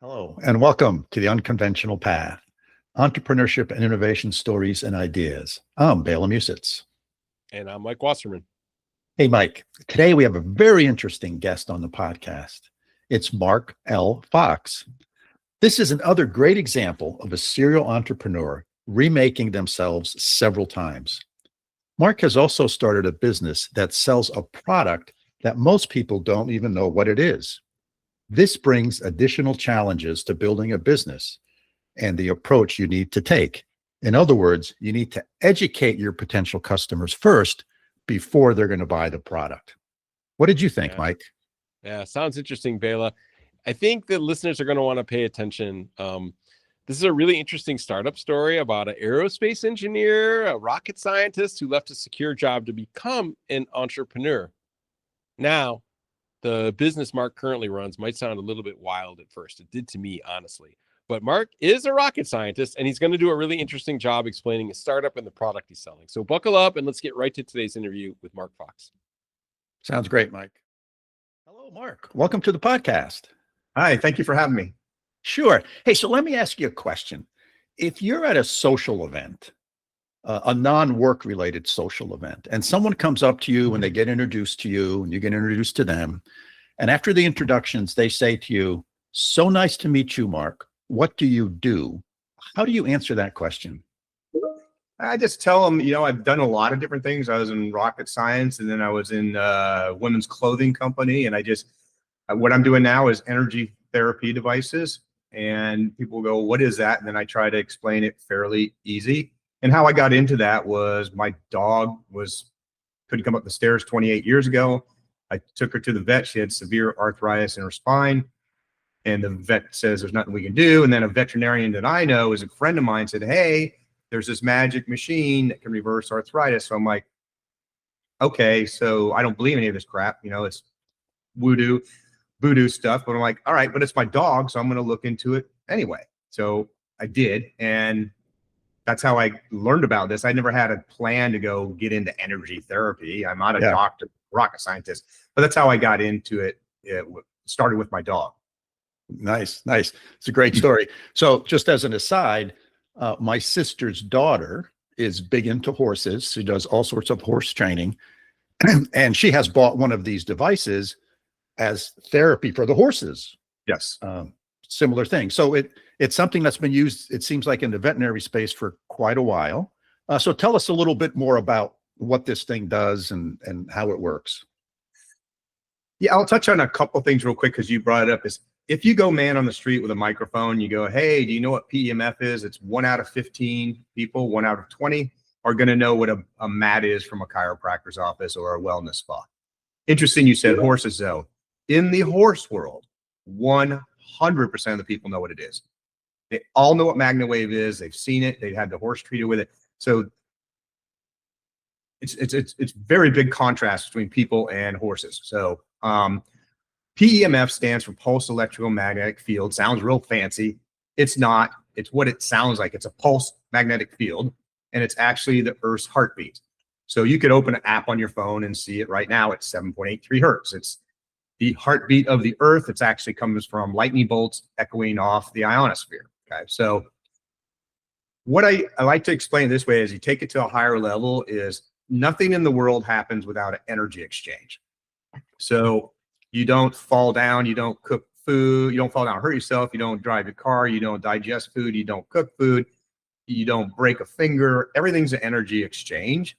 Hello, and welcome to the Unconventional Path, Entrepreneurship and Innovation Stories and Ideas. I'm Bela Musits. And I'm Mike Wasserman. Hey, Mike. Today we have a very interesting guest on the podcast. It's Mark L. Fox. This is another great example of a serial entrepreneur remaking themselves several times. Mark has also started a business that sells a product that most people don't even know what it is. This brings additional challenges to building a business and the approach you need to take. In other words, you need to educate your potential customers first before they're going to buy the product. What did you think, Mike? Yeah, sounds interesting, Bela. I think the listeners are going to want to pay attention. This is a really interesting startup story about an aerospace engineer, a rocket scientist who left a secure job to become an entrepreneur. Now, the business Mark currently runs might sound a little bit wild at first. It did to me, honestly. But Mark is a rocket scientist, and he's going to do a really interesting job explaining his startup and the product he's selling. So buckle up, and let's get right to today's interview with Mark Fox. Sounds great, Mike. Hello, Mark. Welcome to the podcast. Hi, thank you for having me. Sure. Hey, so let me ask you a question. If you're at a social event, a non-work related social event, and someone comes up to you and they get introduced to you and you get introduced to them, and after the introductions, they say to you, "So nice to meet you, Mark. What do you do?" How do you answer that question? I just tell them, I've done a lot of different things. I was in rocket science, and then I was in a women's clothing company. And what I'm doing now is energy therapy devices. And people go, "What is that?" And then I try to explain it fairly easy. And how I got into that was my dog couldn't come up the stairs 28 years ago. I took her to the vet. She had severe arthritis in her spine. And the vet says there's nothing we can do. And then a veterinarian that I know is a friend of mine said, "Hey, there's this magic machine that can reverse arthritis." So I'm like, okay, so I don't believe any of this crap. It's voodoo stuff. But I'm like, all right, but it's my dog, so I'm going to look into it anyway. So I did. And that's how I learned about this. I never had a plan to go get into energy therapy. I'm not a doctor, rocket scientist, but that's how I got into it. It started with my dog. Nice. It's a great story. So just as an aside, my sister's daughter is big into horses. She does all sorts of horse training. And she has bought one of these devices as therapy for the horses. Yes. Similar thing. So it's something that's been used, it seems like, in the veterinary space for quite a while. So tell us a little bit more about what this thing does and how it works. Yeah, I'll touch on a couple things real quick because you brought it up. Is if you go man on the street with a microphone, you go, "Hey, do you know what PEMF is?" It's 1 out of 15 people, 1 out of 20 are going to know what a mat is from a chiropractor's office or a wellness spa. Interesting you said horses, though. In the horse world, 100% of the people know what it is. They all know what magnet wave is. They've seen it. They've had the horse treated with it. So it's very big contrast between people and horses. So PEMF stands for pulse electromagnetic field. Sounds real fancy. It's not. It's what it sounds like. It's a pulse magnetic field, and it's actually the Earth's heartbeat. So you could open an app on your phone and see it right now. It's 7.83 hertz. It's the heartbeat of the Earth. It's actually comes from lightning bolts echoing off the ionosphere. Okay, so what I like to explain this way is you take it to a higher level is nothing in the world happens without an energy exchange. So you don't fall down, you don't cook food, you don't fall down and hurt yourself, you don't drive your car, you don't digest food, you don't cook food, you don't break a finger. Everything's an energy exchange.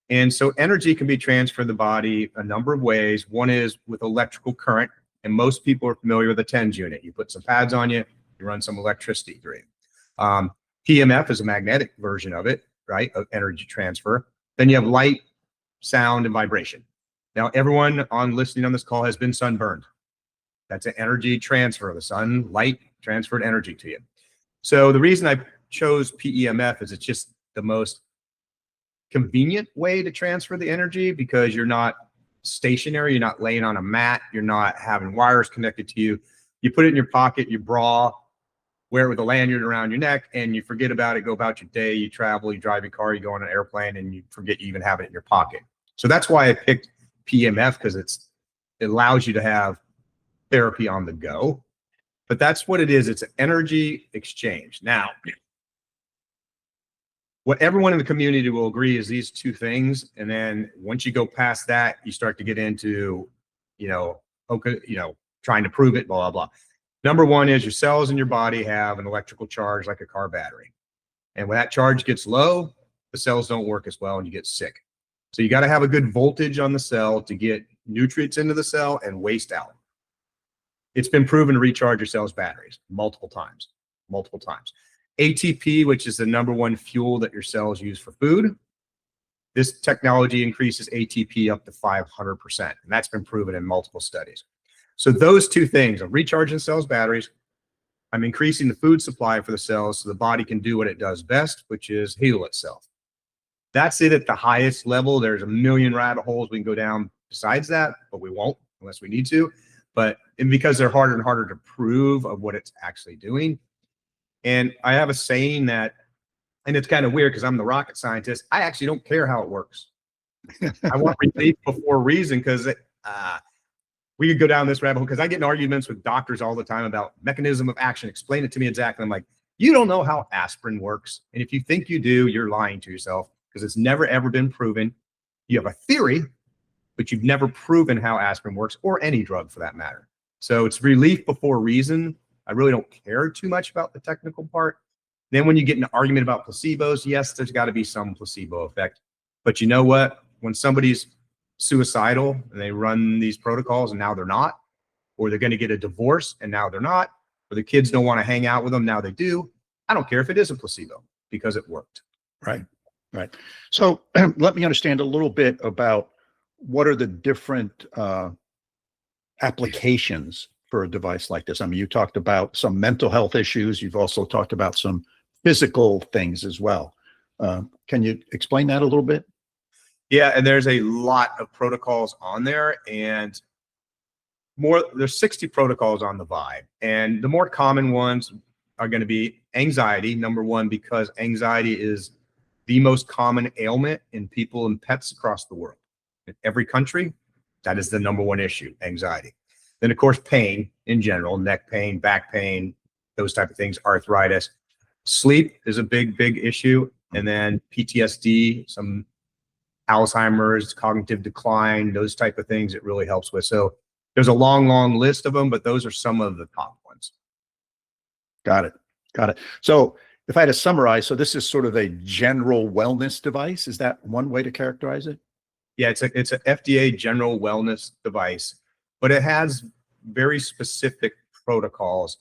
And so energy can be transferred in the body a number of ways. One is with electrical current, and most people are familiar with a TENS unit. You put some pads on you, you run some electricity through it. PEMF is a magnetic version of it, right, of energy transfer. Then you have light, sound, and vibration. Now, everyone listening on this call has been sunburned. That's an energy transfer. The sun, light, transferred energy to you. So the reason I chose PEMF is it's just the most convenient way to transfer the energy because you're not stationary, you're not laying on a mat, you're not having wires connected to you. You put it in your pocket, your bra, wear it with a lanyard around your neck, and you forget about it, go about your day, you travel, you drive your car, you go on an airplane, and you forget you even have it in your pocket. So that's why I picked PEMF, because it allows you to have therapy on the go. But that's what it is. It's an energy exchange. Now, what everyone in the community will agree is these two things. And then once you go past that, you start to get into, okay, trying to prove it, blah, blah, blah. Number one is your cells in your body have an electrical charge like a car battery. And when that charge gets low, the cells don't work as well and you get sick. So you got to have a good voltage on the cell to get nutrients into the cell and waste out. It's been proven to recharge your cell's batteries multiple times. ATP, which is the number one fuel that your cells use for food, this technology increases ATP up to 500%. And that's been proven in multiple studies. So those two things, I'm recharging cells' batteries, I'm increasing the food supply for the cells so the body can do what it does best, which is heal itself. That's it at the highest level. There's a million rabbit holes we can go down besides that, but we won't unless we need to. And because they're harder and harder to prove of what it's actually doing. And I have a saying that, and it's kind of weird because I'm the rocket scientist, I actually don't care how it works. I want relief before reason, because we could go down this rabbit hole, because I get in arguments with doctors all the time about mechanism of action. Explain it to me exactly. I'm like, you don't know how aspirin works. And if you think you do, you're lying to yourself, because it's never, ever been proven. You have a theory, but you've never proven how aspirin works, or any drug for that matter. So it's relief before reason. I really don't care too much about the technical part. Then when you get in an argument about placebos, yes, there's got to be some placebo effect. But you know what? When somebody's suicidal and they run these protocols and now they're not, or they're going to get a divorce and now they're not, or the kids don't want to hang out with them, now they do. I don't care if it is a placebo, because it worked. Right. So let me understand a little bit about what are the different applications for a device like this. I mean, you talked about some mental health issues. You've also talked about some physical things as well. Can you explain that a little bit? Yeah, and there's a lot of protocols on there, and there's 60 protocols on the Vibe. And the more common ones are going to be anxiety, number one, because anxiety is the most common ailment in people and pets across the world. In every country, that is the number one issue, anxiety. Then, of course, pain in general, neck pain, back pain, those type of things, arthritis. Sleep is a big, big issue. And then PTSD, some Alzheimer's, cognitive decline, those type of things it really helps with. So there's a long, long list of them, but those are some of the top ones. Got it. So if I had to summarize, so this is sort of a general wellness device. Is that one way to characterize it? Yeah, it's a FDA general wellness device, but it has very specific protocols.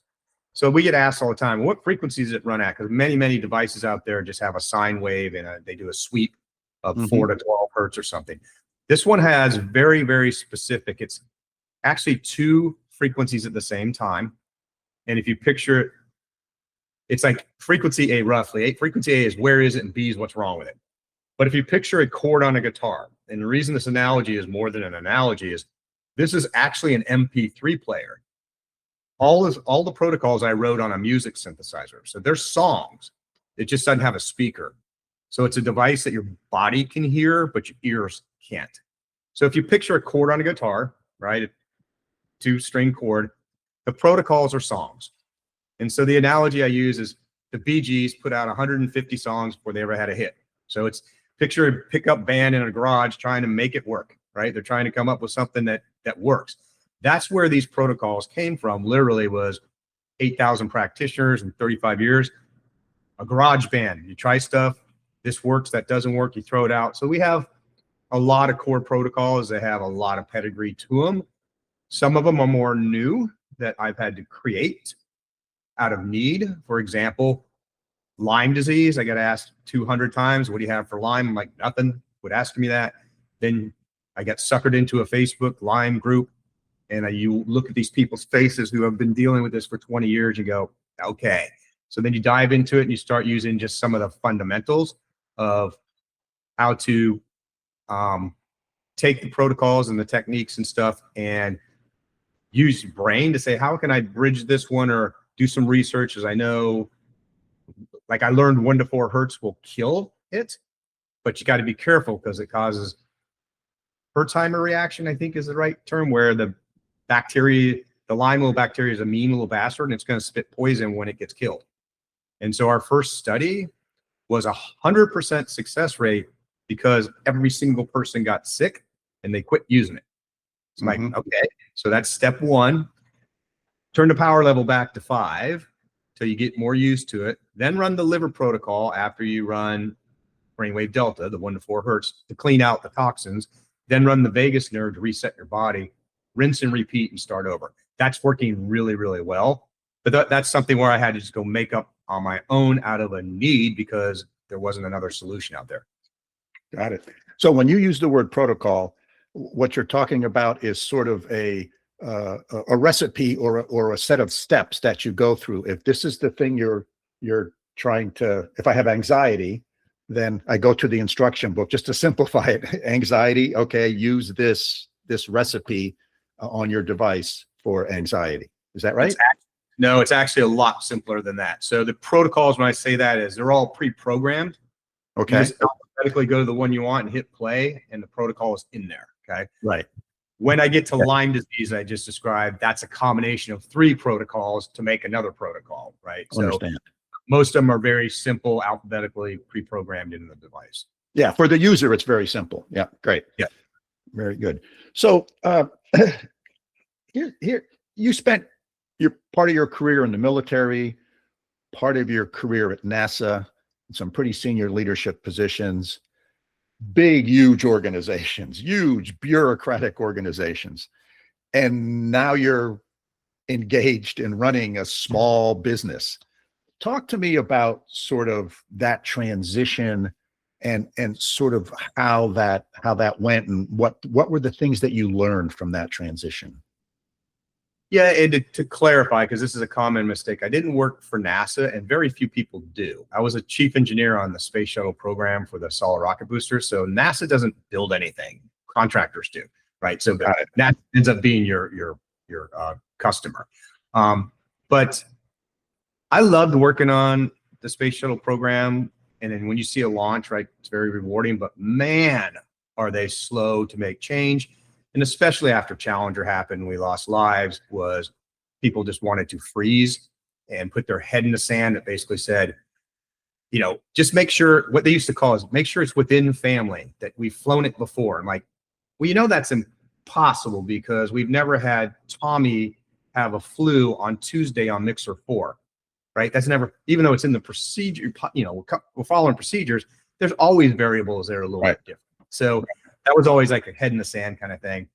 So we get asked all the time, what frequencies does it run at? Because many devices out there just have a sine wave and they do a sweep of 4 to 12 hertz or something. This one has very, very specific. It's actually 2 frequencies at the same time. And if you picture it, it's like frequency A roughly. Frequency A is where is it, and B is what's wrong with it. But if you picture a chord on a guitar, and the reason this analogy is more than an analogy is this is actually an MP3 player. All the protocols I wrote on a music synthesizer. So there's songs. It just doesn't have a speaker. So it's a device that your body can hear, but your ears can't. So if you picture a chord on a guitar, right, a 2-string chord, the protocols are songs. And so the analogy I use is the Bee Gees put out 150 songs before they ever had a hit. So it's picture a pickup band in a garage trying to make it work, right? They're trying to come up with something that works. That's where these protocols came from. Literally was 8,000 practitioners in 35 years. A garage band, you try stuff, this works, that doesn't work, you throw it out. So we have a lot of core protocols that have a lot of pedigree to them. Some of them are more new that I've had to create out of need. For example, Lyme disease. I got asked 200 times, what do you have for Lyme? I'm like, nothing. Would ask me that. Then I got suckered into a Facebook Lyme group. And you look at these people's faces who have been dealing with this for 20 years. You go, okay. So then you dive into it and you start using just some of the fundamentals of how to take the protocols and the techniques and stuff and use your brain to say, how can I bridge this one, or do some research, as I know, like I learned 1 to 4 hertz will kill it, but you got to be careful because it causes Hertzheimer reaction, I think is the right term, where the bacteria, the Lyme little bacteria is a mean little bastard, and it's going to spit poison when it gets killed. And so our first study was 100% success rate because every single person got sick and they quit using it. It's like, okay, so that's step one. Turn the power level back to 5 till you get more used to it. Then run the liver protocol after you run brainwave delta, the 1 to 4 hertz, to clean out the toxins. Then run the vagus nerve to reset your body. Rinse and repeat and start over. That's working really, really well. But that's something where I had to just go make up on my own out of a need because there wasn't another solution out there. Got it. So when you use the word protocol, what you're talking about is sort of a recipe or a set of steps that you go through. If this is the thing you're trying to, if I have anxiety, then I go to the instruction book just to simplify it. Anxiety, okay, use this recipe on your device for anxiety. Is that right? No, it's actually a lot simpler than that. So the protocols, when I say that, is they're all pre-programmed. Okay. You just automatically go to the one you want and hit play, and the protocol is in there. Okay. Right. When I get to Lyme disease, I just described, that's a combination of 3 protocols to make another protocol. Right. Understand. So most of them are very simple, alphabetically pre-programmed into the device. Yeah. For the user, it's very simple. Yeah. Great. Yeah. Very good. So here you spent part of your career in the military, part of your career at NASA, some pretty senior leadership positions, big, huge organizations, huge bureaucratic organizations. And now you're engaged in running a small business. Talk to me about sort of that transition and sort of how that went, and what were the things that you learned from that transition? Yeah, and to clarify, because this is a common mistake, I didn't work for NASA, and very few people do. I was a chief engineer on the space shuttle program for the solid rocket booster. So NASA doesn't build anything; contractors do, right? So that ends up being your customer. But I loved working on the space shuttle program, and then when you see a launch, right, it's very rewarding. But man, are they slow to make change. And especially after Challenger happened, we lost lives, was people just wanted to freeze and put their head in the sand. That basically said, you know, just make sure, what they used to call is make sure it's within family, that we've flown it before. I'm like, well, you know, that's impossible because we've never had Tommy have a flu on Tuesday on Mixer 4, right? That's never, even though it's in the procedure, you know, we're following procedures, there's always variables that are a little bit different. So that was always like a head in the sand kind of thing.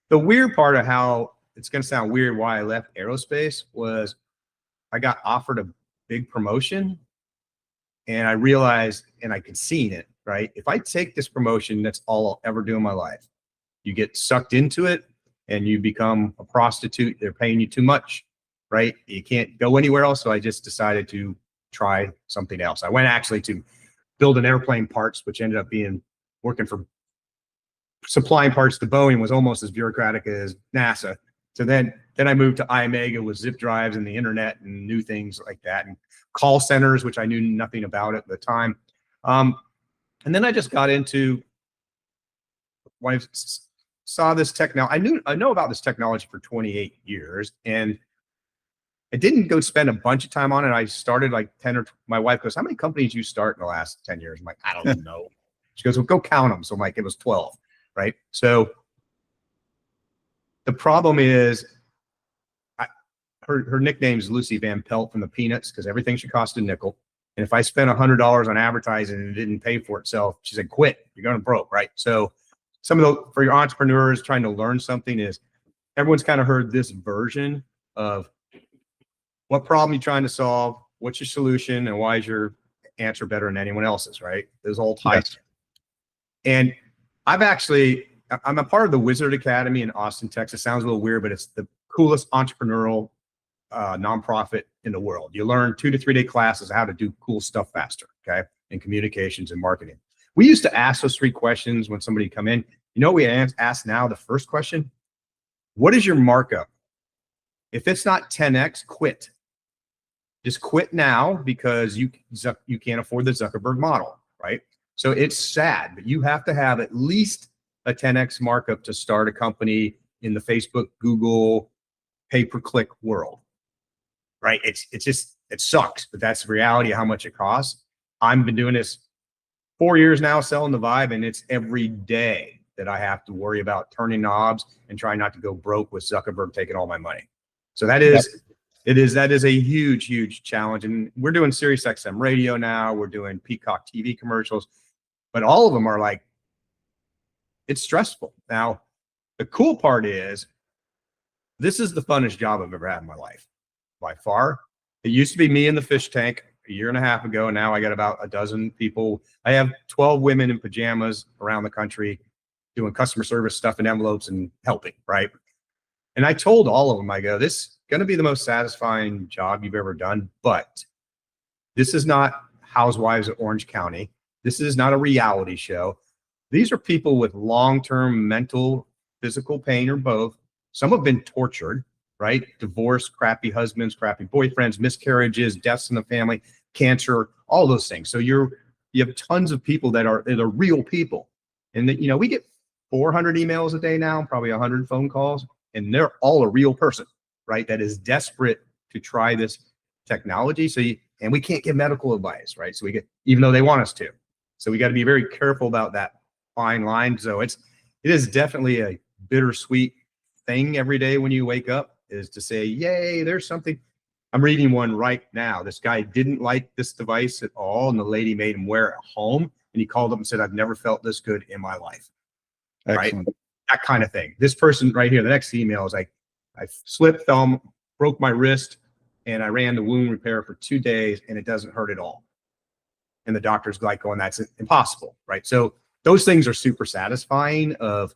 The weird part of how, it's going to sound weird why I left aerospace, was I got offered a big promotion and I realized, and I could see it, right? If I take this promotion, that's all I'll ever do in my life. You get sucked into it and you become a prostitute. They're paying you too much, right? You can't go anywhere else. So I just decided to try something else. I went actually to build an airplane parts, which ended up being working for supplying parts to Boeing, was almost as bureaucratic as NASA. So then I moved to iOmega with zip drives and the internet and new things like that, and call centers, which I knew nothing about at the time. And then I just got into, when I saw this technology, I know about this technology for 28 years, and I didn't go spend a bunch of time on it. I started like 10 or my wife goes, how many companies you start in the last 10 years? I'm like, I don't know. She goes, well, go count them. So I'm like, it was 12. Right. So the problem is, her nickname is Lucy Van Pelt from the Peanuts, because everything should cost a nickel. And if I spent $100 on advertising and it didn't pay for itself, she said, quit, you're going broke. Right. So some of the, for your entrepreneurs trying to learn something, is everyone's kind of heard this version of what problem you're trying to solve, what's your solution, and why is your answer better than anyone else's, right? Those old types. Yes. And I'm a part of the Wizard Academy in Austin, Texas. Sounds a little weird, but it's the coolest entrepreneurial nonprofit in the world. You learn 2 to 3 day classes how to do cool stuff faster, okay, in communications and marketing. We used to ask those 3 questions when somebody come in. You know, we ask now the first question: what is your markup? If it's not 10x, quit. Just quit now, because you can't afford the Zuckerberg model, right? So it's sad, but you have to have at least a 10x markup to start a company in the Facebook, Google, pay-per-click world, right? It's just, it sucks, but that's the reality of how much it costs. I've been doing this 4 years now, selling the Vibe, and it's every day that I have to worry about turning knobs and trying not to go broke with Zuckerberg taking all my money. So that is, that is a huge, huge challenge. And we're doing Sirius XM radio now. We're doing Peacock TV commercials, but all of them are like, it's stressful. Now, the cool part is this is the funnest job I've ever had in my life by far. It used to be me in the fish tank a year and a half ago. Now I got about a dozen people. I have 12 women in pajamas around the country doing customer service stuff in envelopes and helping, right? And I told all of them, I go, this is going to be the most satisfying job you've ever done, but this is not Housewives of Orange County. This is not a reality show. These are people with long-term mental, physical pain or both. Some have been tortured, right? Divorce, crappy husbands, crappy boyfriends, miscarriages, deaths in the family, cancer, all those things. So you have tons of people that are real people. And that, we get 400 emails a day now, probably 100 phone calls, and they're all a real person, right? That is desperate to try this technology. And we can't give medical advice, right? So even though they want us to. So we got to be very careful about that fine line. So it is definitely a bittersweet thing every day when you wake up, is to say, yay, there's something. I'm reading one right now. This guy didn't like this device at all, and the lady made him wear it at home, and he called up and said, I've never felt this good in my life. Excellent. Right? That kind of thing. This person right here, the next email is like, I slipped, fell, broke my wrist, and I ran the wound repair for 2 days, and it doesn't hurt at all. And the doctor's like going, that's impossible, right? So those things are super satisfying of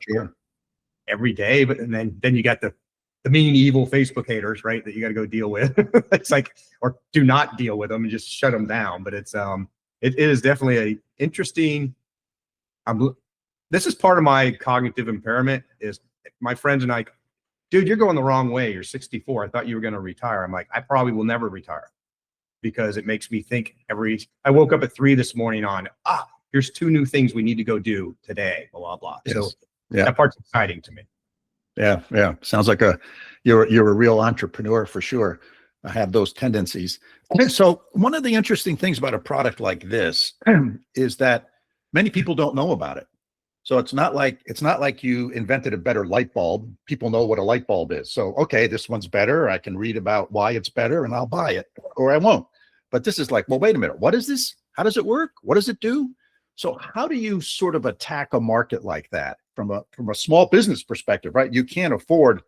every day, but and then you got the mean, evil Facebook haters, right? That you got to go deal with. It's like, or do not deal with them and just shut them down. But it is definitely a interesting. This is part of my cognitive impairment. Is my friends and I, dude, you're going the wrong way. You're 64. I thought you were going to retire. I'm like, I probably will never retire, because it makes me think I woke up at 3 this morning on, here's 2 new things we need to go do today, blah, blah, blah. Yes. So Yeah. that part's exciting to me. Yeah. Sounds like you're a real entrepreneur for sure. I have those tendencies. So one of the interesting things about a product like this is that many people don't know about it. So it's not like you invented a better light bulb. People know what a light bulb is. So, okay, this one's better. I can read about why it's better and I'll buy it, or I won't. But this is like, well, wait a minute. What is this? How does it work? What does it do? So how do you sort of attack a market like that from a small business perspective, right? You can't afford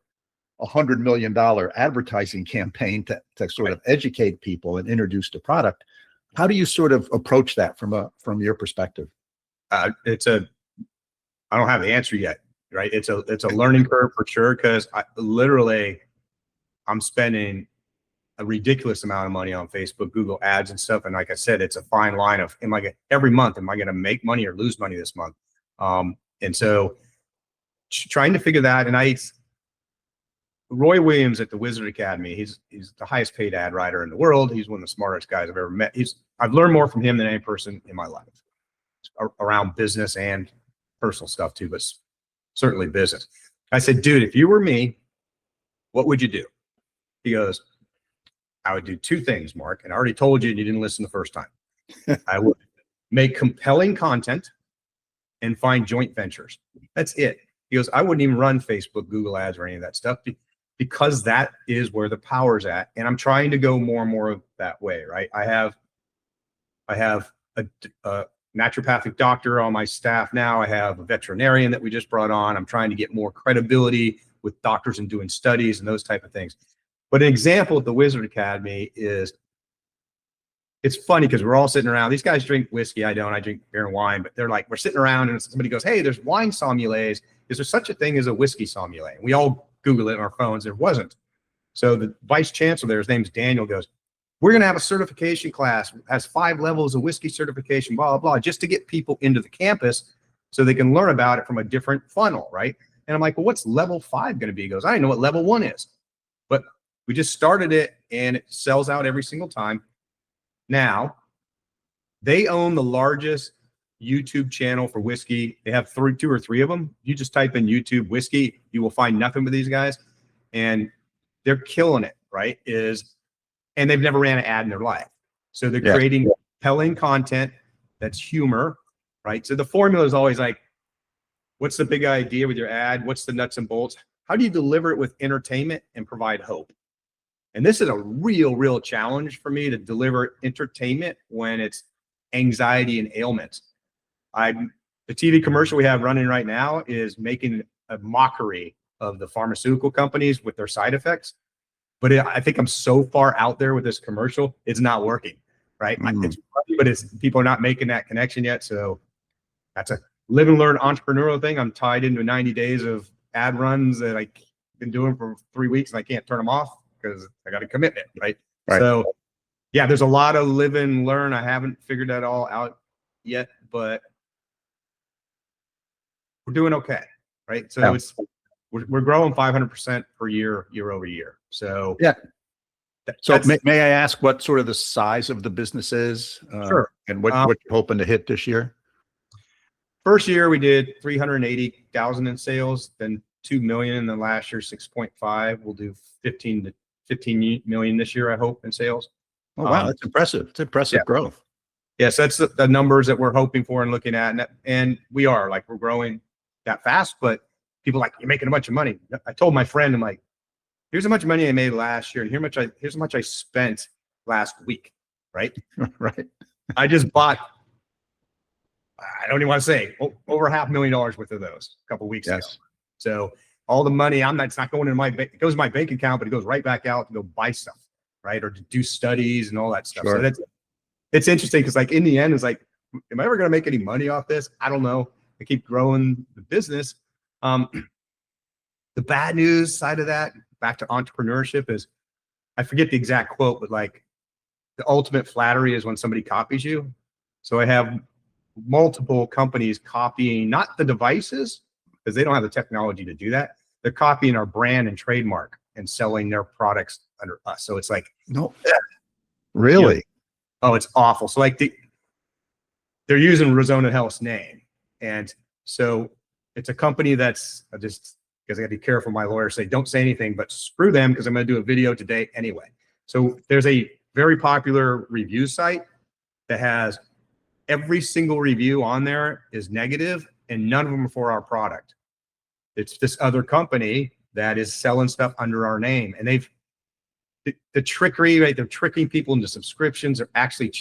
$100 million advertising campaign to sort of educate people and introduce the product. How do you sort of approach that from your perspective? I don't have the answer yet, right? It's a learning curve for sure, because I'm spending a ridiculous amount of money on Facebook, Google ads and stuff. And like I said, it's a fine line of, every month, am I going to make money or lose money this month? And so trying to figure that. And Roy Williams at the Wizard Academy, he's the highest paid ad writer in the world. He's one of the smartest guys I've ever met. I've learned more from him than any person in my life around business and personal stuff too, but certainly business. I said, dude, if you were me, what would you do? He goes, I would do 2 things, Mark. And I already told you and you didn't listen the first time. I would make compelling content and find joint ventures. That's it. He goes, I wouldn't even run Facebook, Google ads, or any of that stuff, because that is where the power's at. And I'm trying to go more and more that way, right? I have a naturopathic doctor on my staff now. I have a veterinarian that we just brought on. I'm trying to get more credibility with doctors and doing studies and those type of things. But an example at the Wizard Academy is, it's funny because we're all sitting around. These guys drink whiskey. I don't. I drink beer and wine. But they're like, we're sitting around and somebody goes, hey, there's wine sommeliers. Is there such a thing as a whiskey sommelier? And we all Google it on our phones. There wasn't. So the vice chancellor there, his name's Daniel, goes, we're going to have a certification class, has 5 levels of whiskey certification, blah, blah, blah, just to get people into the campus so they can learn about it from a different funnel, right? And I'm like, well, what's level 5 going to be? He goes, I don't know what level 1 is. But we just started it and it sells out every single time. Now, they own the largest YouTube channel for whiskey. They have 2 or 3 of them. You just type in YouTube whiskey, you will find nothing but these guys. And they're killing it, right? And they've never ran an ad in their life. So they're Yes. creating compelling content that's humor, right? So the formula is always like, what's the big idea with your ad? What's the nuts and bolts? How do you deliver it with entertainment and provide hope? And this is a real challenge for me to deliver entertainment when it's anxiety and ailments. The TV commercial we have running right now is making a mockery of the pharmaceutical companies with their side effects. But I think I'm so far out there with this commercial, it's not working, right? It's funny, but people are not making that connection yet. So that's a live and learn entrepreneurial thing. I'm tied into 90 days of ad runs that I've been doing for 3 weeks, and I can't turn them off because I got a commitment, right? So yeah, there's a lot of live and learn. I haven't figured that all out yet, but we're doing okay, right? So we're growing 500% per year over year. So yeah. So may I ask what sort of the size of the business is? Sure. And what you're hoping to hit this year? First year we did 380,000 in sales, then 2 million, and then last year 6.5. We'll do 15 million this year, I hope, in sales. Oh wow, that's impressive. It's impressive growth. Yes, that's the numbers that we're hoping for and looking at, and we are we're growing that fast. But people are like, you're making a bunch of money. I told my friend, I'm like, here's how much money I made last year, and here's how much I spent last week, right? Right. I just bought, I don't even want to say, over $500,000 worth of those a couple of weeks ago. So all the money, it's not going into my bank, it goes to my bank account, but it goes right back out to go buy stuff, right? Or to do studies and all that stuff. Sure. So it's interesting because in the end, it's like, am I ever going to make any money off this? I don't know. I keep growing the business. The bad news side of that, back to entrepreneurship, is I forget the exact quote, but the ultimate flattery is when somebody copies you. So I have multiple companies copying, not the devices, because they don't have the technology to do that. They're copying our brand and trademark and selling their products under us. So it's like, no, really? Oh, it's awful. So they're using Rezona Health's name. And so it's a company that's just, because I got to be careful. My lawyers say, don't say anything, but screw them, because I'm going to do a video today anyway. So there's a very popular review site that has every single review on there is negative, and none of them are for our product. It's this other company that is selling stuff under our name. And the trickery, right? They're tricking people into subscriptions. They're actually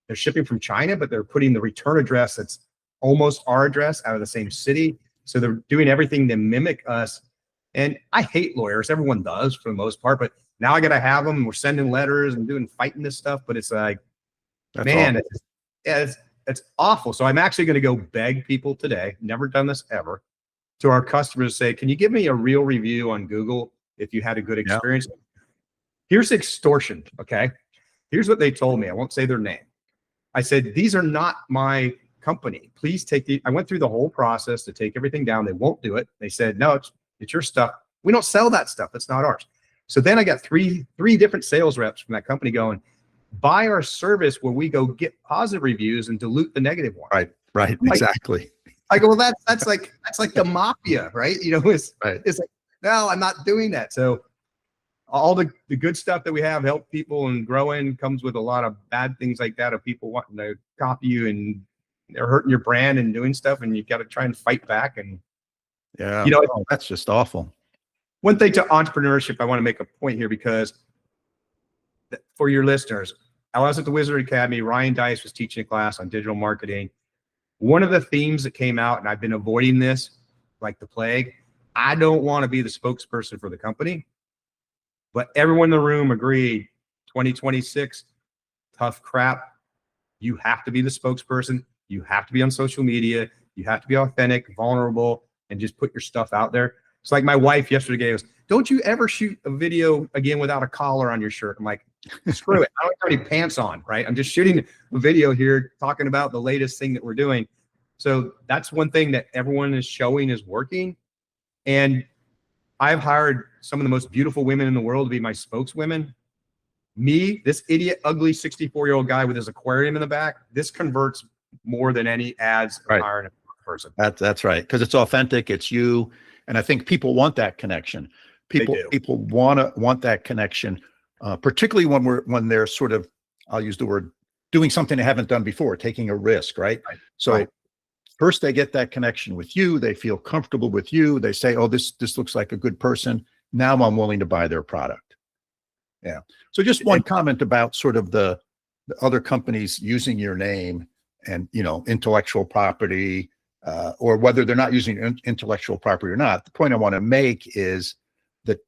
they're shipping from China, but they're putting the return address that's almost our address out of the same city. So they're doing everything to mimic us. And I hate lawyers. Everyone does for the most part, but now I got to have them. We're sending letters and fighting this stuff, but it's like, that's man, it's awful. So I'm actually going to go beg people today, never done this ever, to our customers, say, can you give me a real review on Google if you had a good experience? Yeah. Here's extortion, okay? Here's what they told me. I won't say their name. I said, these are not my company. Please take I went through the whole process to take everything down. They won't do it. They said, no, it's your stuff. We don't sell that stuff. That's not ours. So then I got three different sales reps from that company going, buy our service where we go get positive reviews and dilute the negative one. Right. Exactly. I go, well, that's like the mafia, right? It's like, no, I'm not doing that. So all the good stuff that we have help people and growing comes with a lot of bad things like that, of people wanting to copy you and they're hurting your brand and doing stuff, and you've got to try and fight back. And that's just awful. One thing to entrepreneurship, I want to make a point here, because for your listeners, I was at the Wizard Academy. Ryan Dice was teaching a class on digital marketing. One of the themes that came out, and I've been avoiding this like the plague, I don't want to be the spokesperson for the company, but everyone in the room agreed, 2026, tough crap. You have to be the spokesperson. You have to be on social media. You have to be authentic, vulnerable, and just put your stuff out there. It's like my wife yesterday goes, don't you ever shoot a video again without a collar on your shirt. I'm like, screw it. I don't have any pants on, right? I'm just shooting a video here talking about the latest thing that we're doing. So that's one thing that everyone is showing is working. And I've hired some of the most beautiful women in the world to be my spokeswomen. Me, this idiot, ugly 64-year-old guy with his aquarium in the back, this converts more than any ads hiring a person. That's right. Because it's authentic, it's you. And I think people want that connection. People want that connection, particularly when they're sort of, I'll use the word, doing something they haven't done before, taking a risk, right? So first they get that connection with you. They feel comfortable with you. They say, oh, this looks like a good person. Now I'm willing to buy their product. Yeah. So just one comment about sort of the other companies using your name and, intellectual property, or whether they're not using intellectual property or not. The point I want to make is that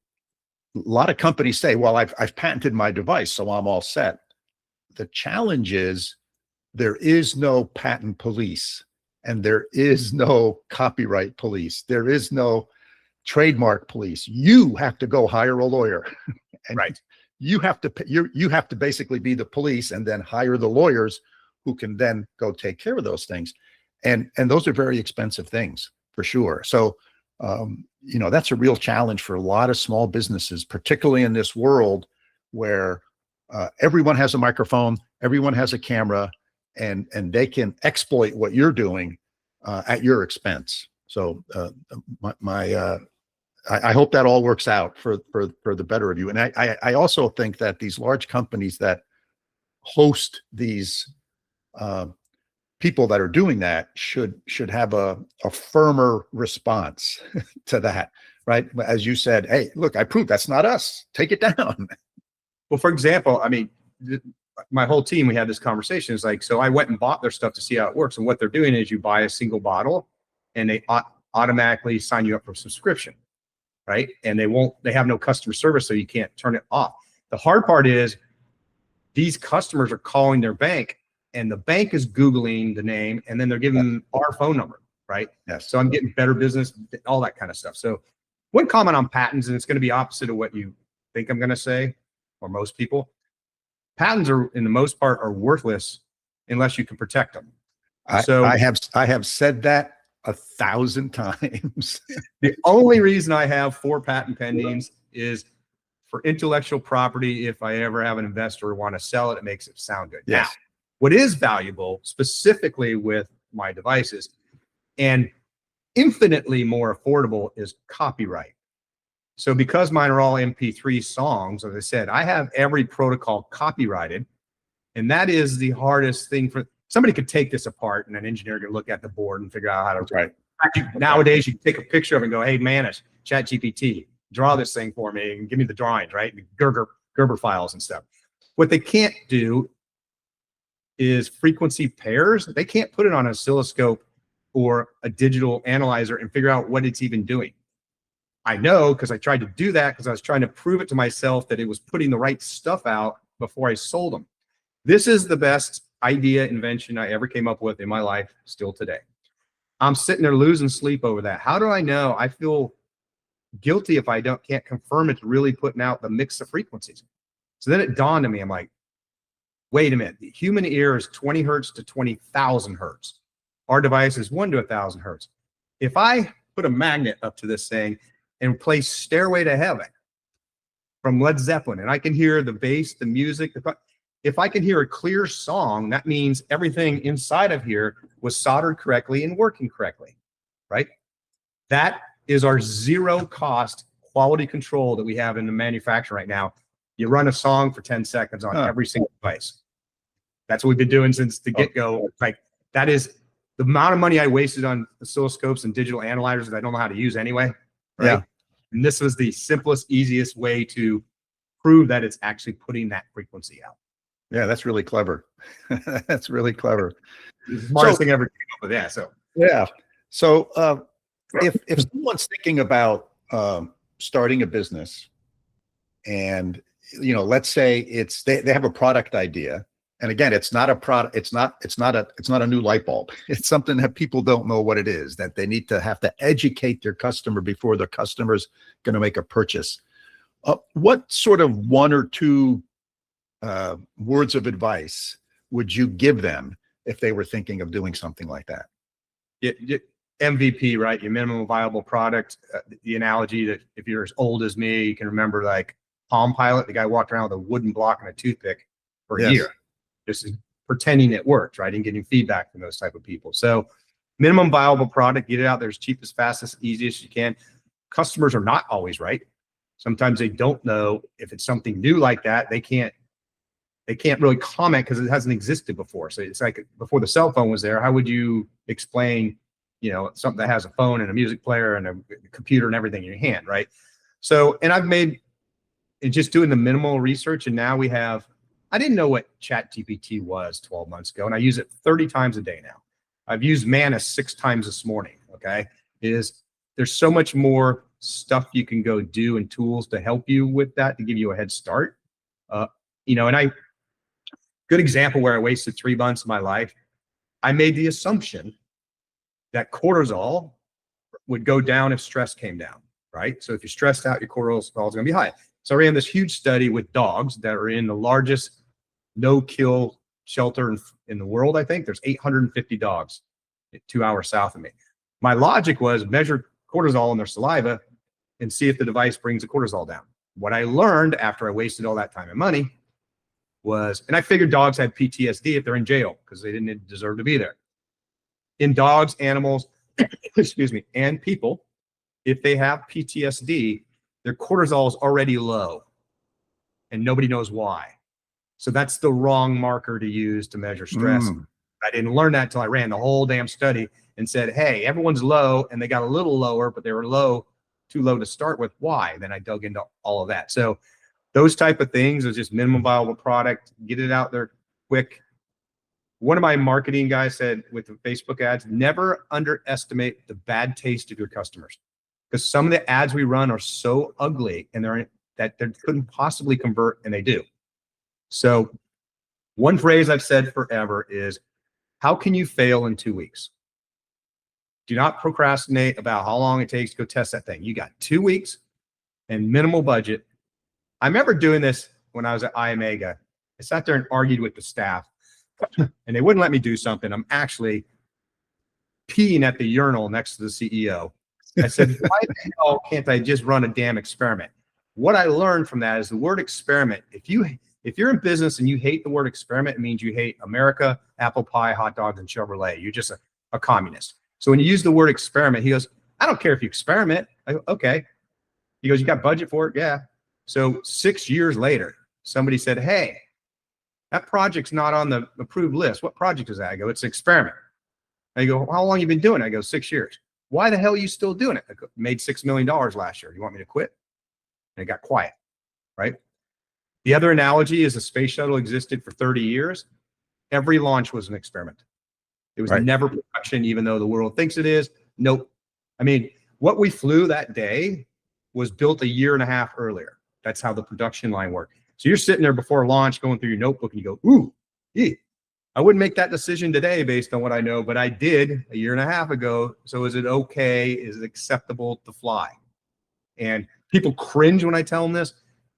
a lot of companies say, well, I've patented my device, so I'm all set. The challenge is there is no patent police and there is no copyright police. There is no trademark police. You have to go hire a lawyer. And you have to basically be the police and then hire the lawyers who can then go take care of those things. And those are very expensive things for sure. So, that's a real challenge for a lot of small businesses, particularly in this world where everyone has a microphone, everyone has a camera, and they can exploit what you're doing at your expense. So I hope that all works out for the better of you. And I also think that these large companies that host these people that are doing that should have a firmer response to that, right? As you said, hey, look, I proved that's not us. Take it down. Well, for example, I mean, my whole team, we had this conversation. It's like, so I went and bought their stuff to see how it works. And what they're doing is you buy a single bottle and they automatically sign you up for a subscription, right? And they have no customer service, so you can't turn it off. The hard part is these customers are calling their bank and the bank is Googling the name and then they're giving them our phone number, right? Yes. So I'm getting better business, all that kind of stuff. So one comment on patents, and it's going to be opposite of what you think I'm going to say, or most people. Patents are, in the most part, are worthless unless you can protect them. I have said that 1,000 times. The only reason I have 4 patent pendings is for intellectual property. If I ever have an investor want to sell it, it makes it sound good. Yes. Now, what is valuable specifically with my devices and infinitely more affordable is copyright. So because mine are all MP3 songs, as I said, I have every protocol copyrighted. And that is the hardest thing for somebody could take this apart and an engineer could look at the board and figure out how to. Right. Nowadays, you can take a picture of it and go, hey, Manish, ChatGPT, draw this thing for me and give me the drawings, right? The Gerber files and stuff. What they can't do is frequency pairs. They can't put it on an oscilloscope or a digital analyzer and figure out what it's even doing. I know because I tried to do that because I was trying to prove it to myself that it was putting the right stuff out before I sold them. This is the best idea, invention I ever came up with in my life still today. I'm sitting there losing sleep over that. How do I know? I feel guilty if I can't confirm it's really putting out the mix of frequencies. So then it dawned on me. I'm like, wait a minute. The human ear is 20 hertz to 20,000 hertz. Our device is 1 to 1,000 hertz. If I put a magnet up to this thing and play Stairway to Heaven from Led Zeppelin, and I can hear the bass, the music. If I can hear a clear song, that means everything inside of here was soldered correctly and working correctly, right? That is our zero cost quality control that we have in the manufacturer right now. You run a song for 10 seconds on every single device. That's what we've been doing since the get-go. Like, that is the amount of money I wasted on oscilloscopes and digital analyzers that I don't know how to use anyway. Right? Yeah. And this was the simplest, easiest way to prove that it's actually putting that frequency out. Yeah, that's really clever. That's really clever. The smartest thing ever came up with. Yeah. So yeah. So if someone's thinking about starting a business, and let's say they have a product idea, and again, it's not a product, it's not a new light bulb. It's something that people don't know what it is, that they need to have to educate their customer before the customer's going to make a purchase. What sort of 1 or 2 words of advice would you give them if they were thinking of doing something like that? MVP, right? Your minimum viable product. The analogy that if you're as old as me, you can remember like Palm Pilot, the guy walked around with a wooden block and a toothpick for a year, just pretending it worked, right? And getting feedback from those type of people. So minimum viable product, get it out there as cheap, as fast, as easy as you can. Customers are not always right. Sometimes they don't know if it's something new like that. They can't really comment because it hasn't existed before. So it's like before the cell phone was there, how would you explain, something that has a phone and a music player and a computer and everything in your hand, right? So, and I've made it just doing the minimal research, and now I didn't know what ChatGPT was 12 months ago, and I use it 30 times a day now. I've used Mana 6 times this morning, okay? There's so much more stuff you can go do and tools to help you with that to give you a head start. And good example where I wasted 3 months of my life. I made the assumption that cortisol would go down if stress came down, right? So if you're stressed out, your cortisol is going to be high. So I ran this huge study with dogs that are in the largest no-kill shelter in the world. I think there's 850 dogs 2 hours south of me. My logic was measure cortisol in their saliva and see if the device brings the cortisol down. What I learned after I wasted all that time and money was, and I figured dogs had PTSD if they're in jail because they didn't deserve to be there. In dogs, animals, excuse me, and people, if they have PTSD, their cortisol is already low and nobody knows why. So that's the wrong marker to use to measure stress. I didn't learn that until I ran the whole damn study and said, hey, everyone's low, and they got a little lower, but they were too low to start with. Why? Then I dug into all of that. So those type of things is just minimum viable product, get it out there quick. One of my marketing guys said with the Facebook ads, never underestimate the bad taste of your customers, because some of the ads we run are so ugly and they couldn't possibly convert, and they do. So one phrase I've said forever is, how can you fail in 2 weeks? Do not procrastinate about how long it takes to go test that thing. You got 2 weeks and minimal budget. I remember doing this when I was at IMEGA. I sat there and argued with the staff, and they wouldn't let me do something. I'm actually peeing at the urinal next to the CEO. I said, why the hell can't I just run a damn experiment? What I learned from that is the word experiment. If you're in business and you hate the word experiment, it means you hate America, apple pie, hot dogs, and Chevrolet. You're just a communist. So when you use the word experiment, he goes, I don't care if you experiment. I go, okay. He goes, you got budget for it? Yeah. So 6 years later, somebody said, hey, that project's not on the approved list. What project is that? I go, it's an experiment. I go, how long you been doing it? I go, 6 years. Why the hell are you still doing it? I go, made $6 million last year. You want me to quit? And it got quiet, right? The other analogy is the space shuttle existed for 30 years. Every launch was an experiment. It was never production, even though the world thinks it is. Nope. I mean, what we flew that day was built a year and a half earlier. That's how the production line worked. So you're sitting there before launch going through your notebook and you go, ooh, I wouldn't make that decision today based on what I know, but I did a year and a half ago. So is it okay? Is it acceptable to fly? And people cringe when I tell them this.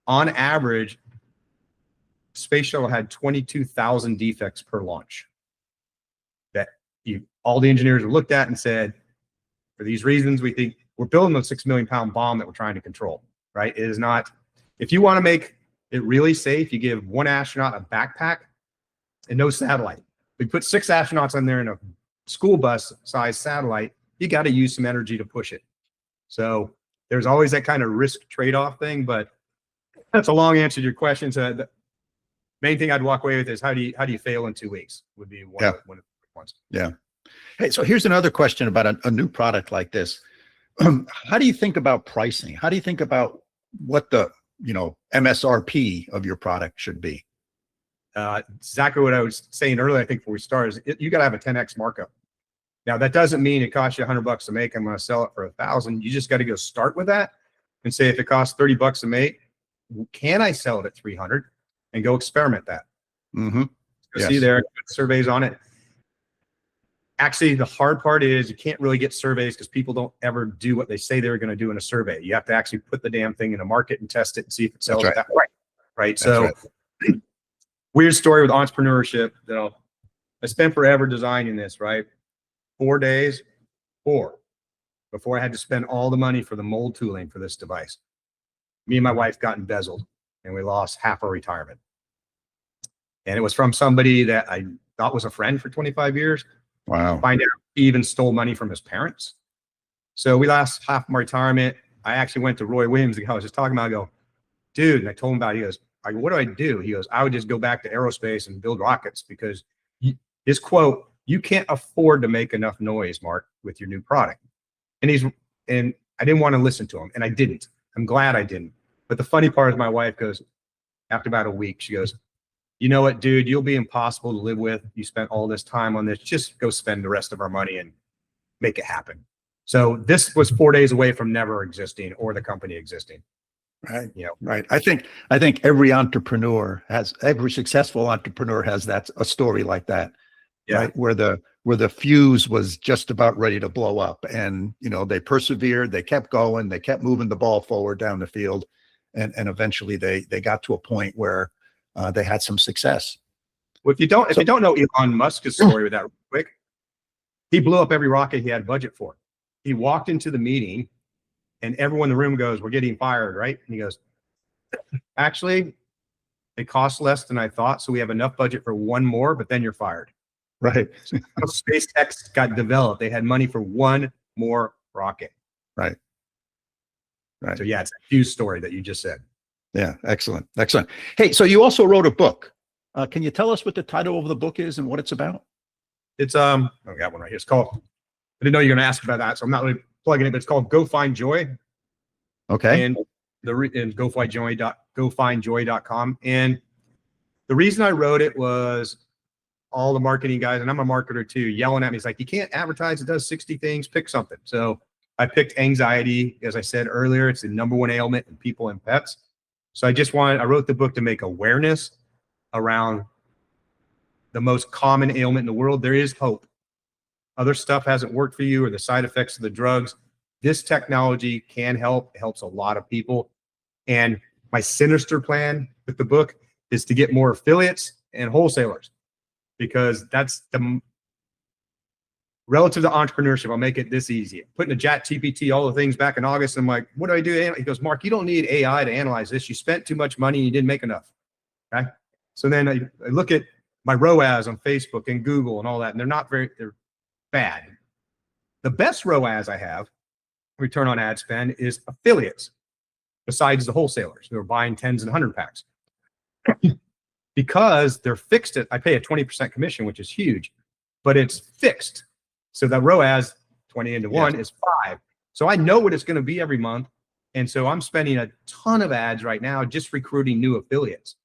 On average, space shuttle had 22,000 defects per launch. That all the engineers looked at and said, for these reasons, we think we're building a 6 million pound bomb that we're trying to control, right? It is not, if you want to make it really safe, you give one astronaut a backpack and no satellite. We put 6 astronauts in there in a school bus size satellite. You got to use some energy to push it. So there's always that kind of risk trade-off thing, but that's a long answer to your question. So the main thing I'd walk away with is how do you fail in 2 weeks would be one of the ones. Yeah. Hey, so here's another question about a new product like this. How do you think about pricing? How do you think about what the MSRP of your product should be? Exactly what I was saying earlier. I think before we started, you got to have a 10x markup. Now that doesn't mean it costs you $100 to make. I'm going to sell it for $1,000. You just got to go start with that and say, if it costs $30 to make, can I sell it at $300? And go experiment that. See there, surveys on it. Actually, the hard part is you can't really get surveys because people don't ever do what they say they're going to do in a survey. You have to actually put the damn thing in a market and test it and see if it sells that right. So weird story with entrepreneurship. I spent forever designing this, right? 4 days, before I had to spend all the money for the mold tooling for this device. Me and my wife got embezzled and we lost half our retirement. And it was from somebody that I thought was a friend for 25 years. Wow. Find out he even stole money from his parents. So we lost half my retirement. I actually went to Roy Williams, the guy I was just talking about. I go, dude, and I told him about it. He goes, what do I do? He goes, I would just go back to aerospace and build rockets, because his quote, you can't afford to make enough noise, Mark, with your new product. And I didn't want to listen to him, and I didn't. I'm glad I didn't. But the funny part is my wife goes, after about a week, she goes, you know what, dude, you'll be impossible to live with. You spent all this time on this. Just go spend the rest of our money and make it happen. So this was 4 days away from never existing or the company existing. Right. You know, Right. I think every successful entrepreneur has a story like that. Yeah. Right. Where the fuse was just about ready to blow up, and, you know, they persevered, they kept going, they kept moving the ball forward down the field. And eventually they got to a point where they had some success. Well, if you don't know Elon Musk's story with that real quick, he blew up every rocket he had budget for. He walked into the meeting and everyone in the room goes, we're getting fired, right? And he goes, actually, it costs less than I thought. So we have enough budget for one more, but then you're fired. Right. So SpaceX got developed. They had money for one more rocket. Right. Right. So yeah, it's a huge story that you just said. Yeah. Excellent. Excellent. Hey, so you also wrote a book. Can you tell us what the title of the book is and what it's about? It's I got one right here. It's called, I didn't know you were going to ask about that, so I'm not really plugging it, but it's called Go Find Joy. Okay. And gofindjoy.com. And the reason I wrote it was all the marketing guys, and I'm a marketer too, yelling at me. It's like, you can't advertise. It does 60 things. Pick something. So I picked anxiety. As I said earlier, it's the #1 ailment in people and pets. So I wrote the book to make awareness around the most common ailment in the world. There is hope. Other stuff hasn't worked for you, or the side effects of the drugs. This technology can help. It helps a lot of people. And my sinister plan with the book is to get more affiliates and wholesalers, because that's the relative to entrepreneurship. I'll make it this easy. Putting a ChatGPT, all the things back in August. I'm like, what do I do? He goes, Mark, you don't need AI to analyze this. You spent too much money and you didn't make enough. Okay. So then I look at my ROAS on Facebook and Google and all that, and they're bad. The best ROAS I have, return on ad spend, is affiliates, besides the wholesalers who are buying 10s and 100 packs. Because they're fixed I pay a 20% commission, which is huge, but it's fixed. So that ROAS 20 into 1 is 5. So I know what it's going to be every month. And so I'm spending a ton of ads right now just recruiting new affiliates.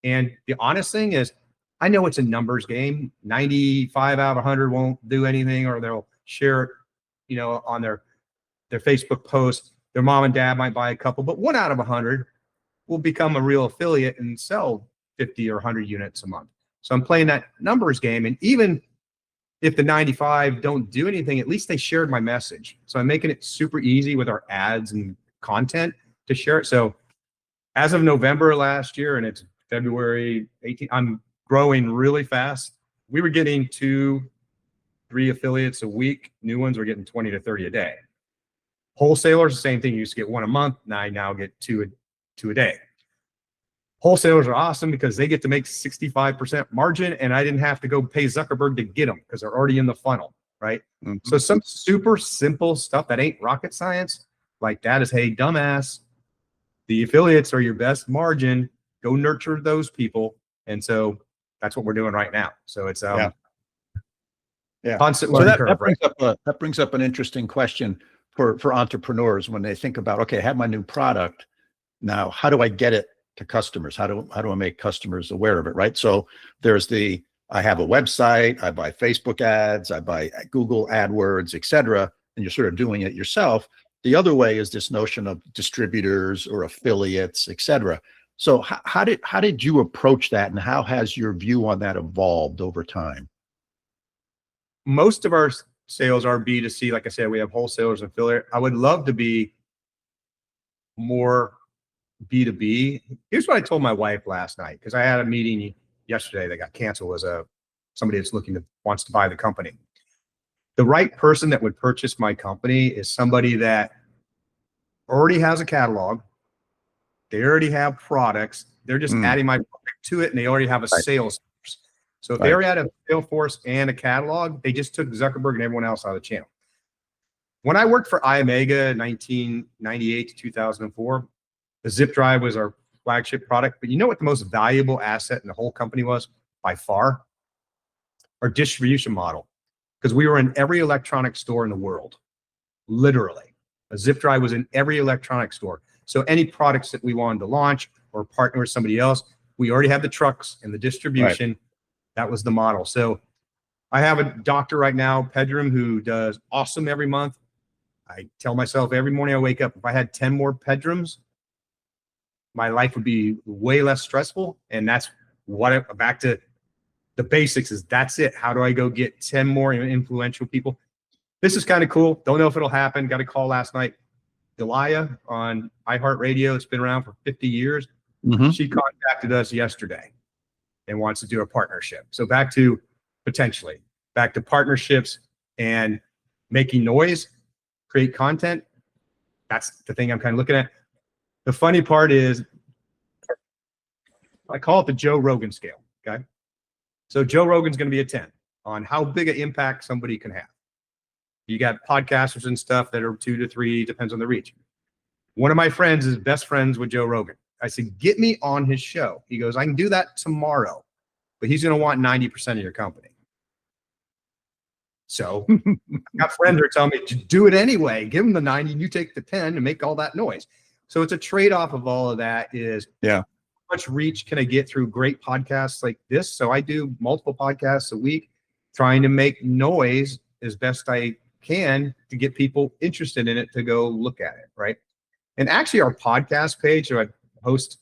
And the honest thing is, I know it's a numbers game. 95 out of 100 won't do anything, or they'll share it, you know, on their Facebook post. Their mom and dad might buy a couple, but 1 out of 100 will become a real affiliate and sell 50 or 100 units a month. So I'm playing that numbers game. And even if the 95 don't do anything, at least they shared my message. So I'm making it super easy with our ads and content to share it. So as of November last year, and it's February 18th, I'm growing really fast. We were getting 2-3 affiliates a week. New ones were getting 20 to 30 a day. Wholesalers, the same thing. You used to get 1 a month. Now I now get two a day. Wholesalers are awesome because they get to make 65% margin, and I didn't have to go pay Zuckerberg to get them because they're already in the funnel, right? Mm-hmm. So some super simple stuff that ain't rocket science like that is, hey, dumbass, the affiliates are your best margin. Go nurture those people. And so that's what we're doing right now. So it's constant learning curve. That brings up an interesting question for entrepreneurs when they think about, okay, I have my new product. Now, how do I get it to customers? How do I make customers aware of it, right? So there's I have a website, I buy Facebook ads, I buy Google AdWords, et cetera, and you're sort of doing it yourself. The other way is this notion of distributors or affiliates, et cetera. So how did you approach that, and how has your view on that evolved over time? Most of our sales are B2C. Like I said, we have wholesalers and affiliate. I would love to be more B2B. Here's what I told my wife last night, because I had a meeting yesterday that got canceled. Was somebody that's wants to buy the company. The right person that would purchase my company is somebody that already has a catalog. They already have products. They're just adding my product to it, and they already have a sales force. So if they already had a sales force and a catalog, they just took Zuckerberg and everyone else out of the channel. When I worked for iOmega 1998 to 2004, the zip drive was our flagship product. But you know what the most valuable asset in the whole company was by far? Our distribution model. Because we were in every electronic store in the world, literally. A zip drive was in every electronic store. So any products that we wanted to launch or partner with somebody else, we already have the trucks and the distribution. Right. That was the model. So I have a doctor right now, Pedram, who does awesome every month. I tell myself every morning I wake up, if I had 10 more Pedrams, my life would be way less stressful. And that's what, back to the basics, is that's it. How do I go get 10 more influential people? This is kind of cool. Don't know if it'll happen. Got a call last night. Delia on iHeartRadio, it's been around for 50 years. Mm-hmm. She contacted us yesterday and wants to do a partnership. So back to partnerships and making noise, create content. That's the thing I'm kind of looking at. The funny part is, I call it the Joe Rogan scale. Okay. So Joe Rogan's going to be a 10 on how big an impact somebody can have. You got podcasters and stuff that are 2 to 3, depends on the reach. One of my friends is best friends with Joe Rogan. I said, get me on his show. He goes, I can do that tomorrow, but he's going to want 90% of your company. So I've got friends that are telling me, do it anyway. Give him the 90, you take the 10 and make all that noise. So it's a trade-off of all of that is, how much reach can I get through great podcasts like this? So I do multiple podcasts a week, trying to make noise as best I can to get people interested in it to go look at it, right? And actually our podcast page, so I host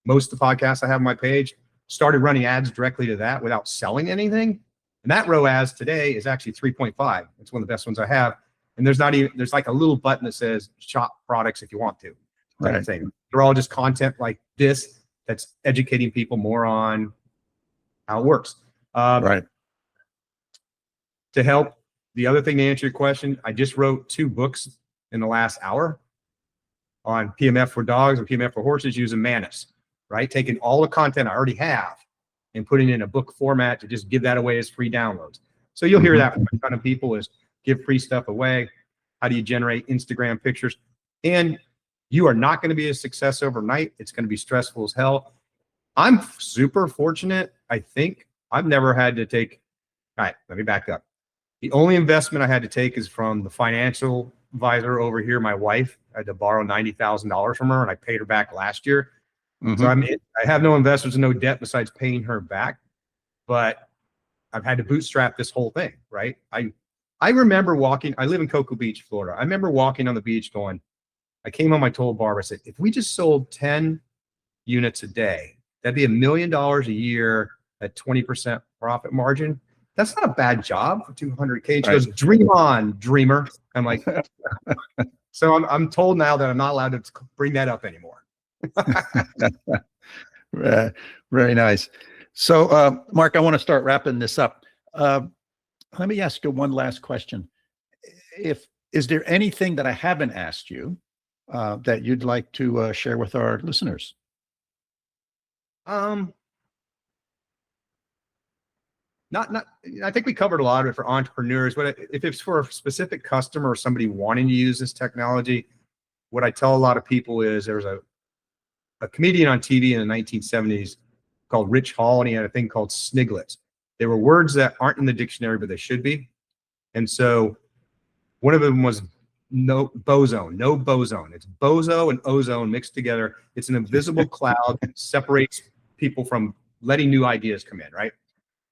most of the podcasts I have on my page, started running ads directly to that without selling anything. And that ROAS today is actually 3.5. It's one of the best ones I have. And there's like a little button that says shop products if you want to, kind of thing. They're all just content like this that's educating people more on how it works. To help, the other thing to answer your question, I just wrote 2 books in the last hour on PEMF for dogs and PEMF for horses using Manus, right? Taking all the content I already have and putting it in a book format to just give that away as free downloads. So you'll hear that from a ton of people, is give free stuff away. How do you generate Instagram pictures? And you are not going to be a success overnight. It's going to be stressful as hell. I'm super fortunate. I think I've never had to take, all right, let me back up. The only investment I had to take is from the financial advisor over here, my wife. I had to borrow $90,000 from her, and I paid her back last year. So I have no investments and no debt besides paying her back, but I've had to bootstrap this whole thing, right? I remember walking, I live in Cocoa Beach, Florida. I remember walking on the beach going, I came home, I told Barbara, I said, if we just sold 10 units a day, that'd be $1 million a year at 20% profit margin. That's not a bad job for 200K. She goes, dream on, dreamer. I'm like, so I'm told now that I'm not allowed to bring that up anymore. Very nice. So, Mark, I want to start wrapping this up. Let me ask you one last question. Is there anything that I haven't asked you that you'd like to share with our listeners? I think we covered a lot of it for entrepreneurs, but if it's for a specific customer or somebody wanting to use this technology, what I tell a lot of people is there's a comedian on TV in the 1970s called Rich Hall, and he had a thing called sniglets. They were words that aren't in the dictionary, but they should be. And so one of them was no boson. It's bozo and ozone mixed together. It's an invisible cloud that separates people from letting new ideas come in, right?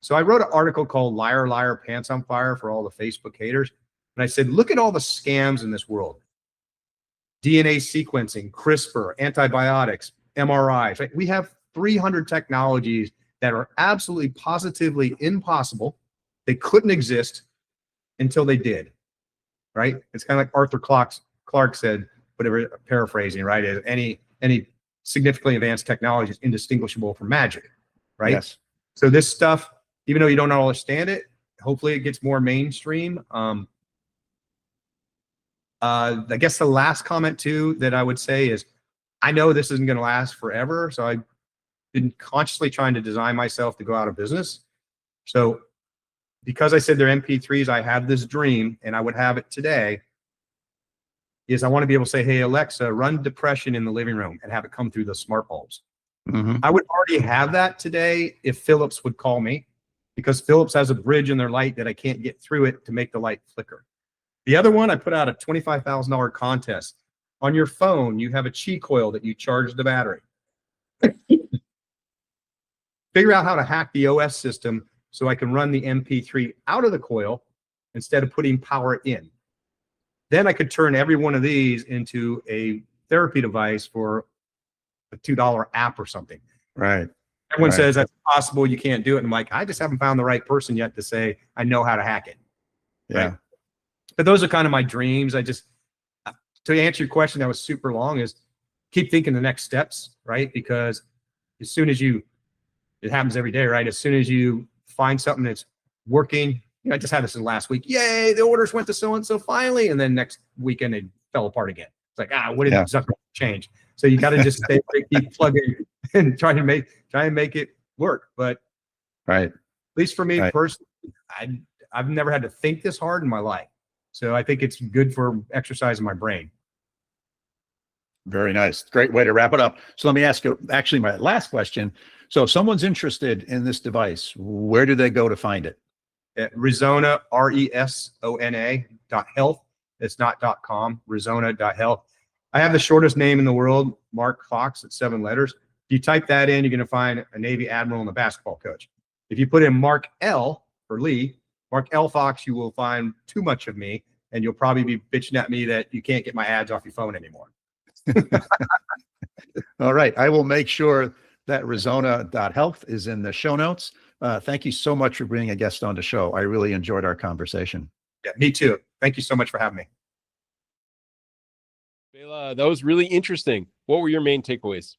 So I wrote an article called Liar, Liar, Pants on Fire for all the Facebook haters. And I said, look at all the scams in this world. DNA sequencing, CRISPR, antibiotics, MRIs, right? We have 300 technologies that are absolutely positively impossible. They couldn't exist until they did, right? It's kind of like Arthur Clarke said, whatever, paraphrasing, right? Is any significantly advanced technology is indistinguishable from magic, right? Yes. So this stuff, even though you don't understand it, hopefully it gets more mainstream. I guess the last comment too that I would say is, I know this isn't going to last forever, so I've been consciously trying to design myself to go out of business. So because I said they're MP3s, I have this dream, and I would have it today, is I want to be able to say, hey, Alexa, run depression in the living room and have it come through the smart bulbs. I would already have that today if Philips would call me, because Philips has a bridge in their light that I can't get through it to make the light flicker. The other one, I put out a $25,000 contest. On your phone, you have a Qi coil that you charge the battery. Figure out how to hack the OS system so I can run the MP3 out of the coil instead of putting power in. Then I could turn every one of these into a therapy device for a $2 app or something. Right. Everyone says that's possible, you can't do it. And I'm like, I just haven't found the right person yet to say I know how to hack it. Yeah. Right? But those are kind of my dreams. To answer your question, that was super long, is keep thinking the next steps, right? Because as soon as it happens every day, right? As soon as you find something that's working, I just had this in last week. Yay, the orders went to so-and-so finally. And then next weekend, they fell apart again. It's like, what did Zuckerberg change? So you got to just keep plugging and try and make it work. But at least for me personally, I've never had to think this hard in my life. So I think it's good for exercising my brain. Very nice. Great way to wrap it up. So let me ask you, actually, my last question. So if someone's interested in this device, where do they go to find it? At Resona, RESONA.health. It's not .com, Resona.health. I have the shortest name in the world, Mark Fox, at 7 letters. If you type that in, you're going to find a Navy admiral and a basketball coach. If you put in Mark L for Lee, Mark L Fox, you will find too much of me, and you'll probably be bitching at me that you can't get my ads off your phone anymore. All right. I will make sure that Resona.health is in the show notes. Thank you so much for being a guest on the show. I really enjoyed our conversation. Yeah, me too. Thank you so much for having me. Bela, that was really interesting. What were your main takeaways?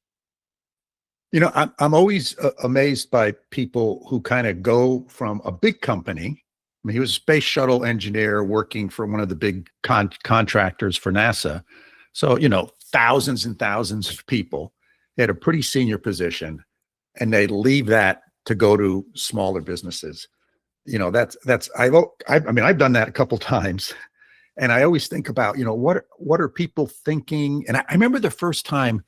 I'm always amazed by people who kind of go from a big company. I mean, he was a space shuttle engineer working for one of the big contractors for NASA. So, thousands and thousands of people. They had a pretty senior position, and they leave that to go to smaller businesses. I've done that a couple times, and I always think about, what are people thinking? And I remember the first time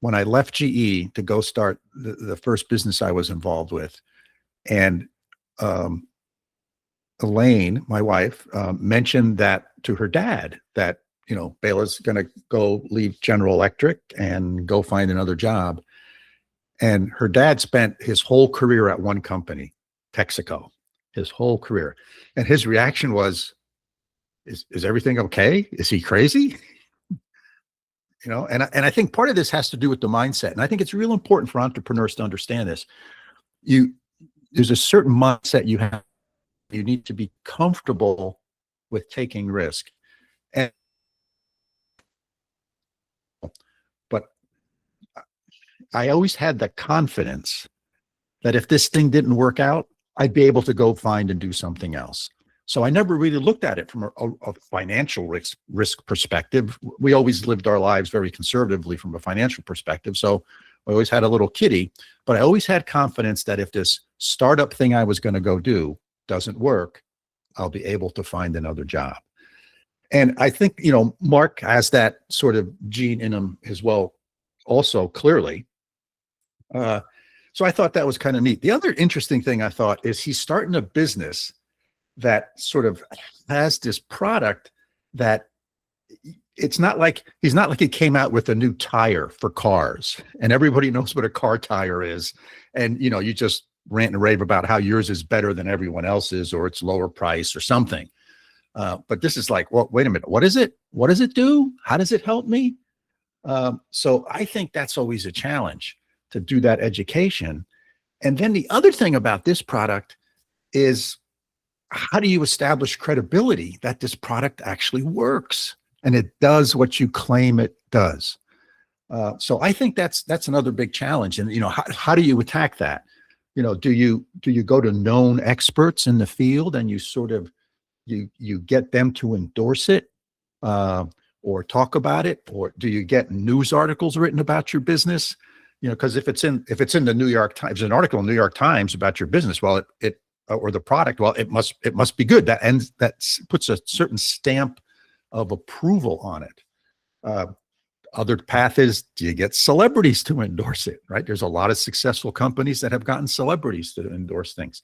when I left GE to go start the first business I was involved with, and Elaine, my wife, mentioned that to her dad, that, Bela's going to go leave General Electric and go find another job. And her dad spent his whole career at one company, Texaco, his whole career. And his reaction was, is everything okay? Is he crazy? And I think part of this has to do with the mindset. And I think it's real important for entrepreneurs to understand this. There's a certain mindset you have. You need to be comfortable with taking risk. But I always had the confidence that if this thing didn't work out, I'd be able to go find and do something else. So I never really looked at it from a financial risk perspective. We always lived our lives very conservatively from a financial perspective. So I always had a little kitty, but I always had confidence that if this startup thing I was going to go do doesn't work, I'll be able to find another job. And I think, Mark has that sort of gene in him as well, also clearly. So I thought that was kind of neat. The other interesting thing I thought is he's starting a business that sort of has this product that he's not like he came out with a new tire for cars and everybody knows what a car tire is. And, you just rant and rave about how yours is better than everyone else's, or it's lower price or something. But this is like, well, wait a minute. What is it? What does it do? How does it help me? So I think that's always a challenge, to do that education. And then the other thing about this product is, how do you establish credibility that this product actually works and it does what you claim it does? So I think that's another big challenge. And, how do you attack that? Do you go to known experts in the field and you sort of, you get them to endorse it, or talk about it, or do you get news articles written about your business? Because if it's in the New York Times, an article in the New York Times about your business, well, or the product, well, it must be good. That puts a certain stamp of approval on it. Other path is, do you get celebrities to endorse it, right? There's a lot of successful companies that have gotten celebrities to endorse things.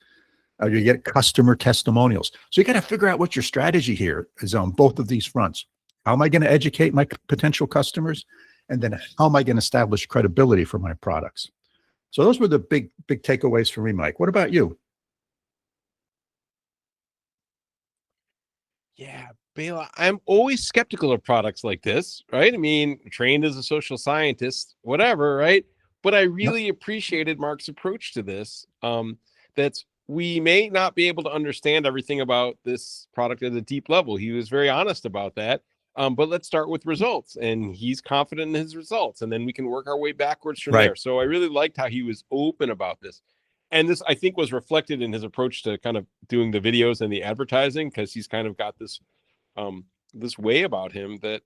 You get customer testimonials. So you got to figure out what your strategy here is on both of these fronts. How am I going to educate my potential customers? And then how am I going to establish credibility for my products? So those were the big takeaways for me, Mike. What about you? Yeah, Bela, I'm always skeptical of products like this, right? I mean, trained as a social scientist, whatever, right? But I really appreciated Mark's approach to this. That's we may not be able to understand everything about this product at a deep level. He was very honest about that. But let's start with results, and he's confident in his results, and then we can work our way backwards from there. So I really liked how he was open about this. And this, I think, was reflected in his approach to kind of doing the videos and the advertising, because he's kind of got this this way about him that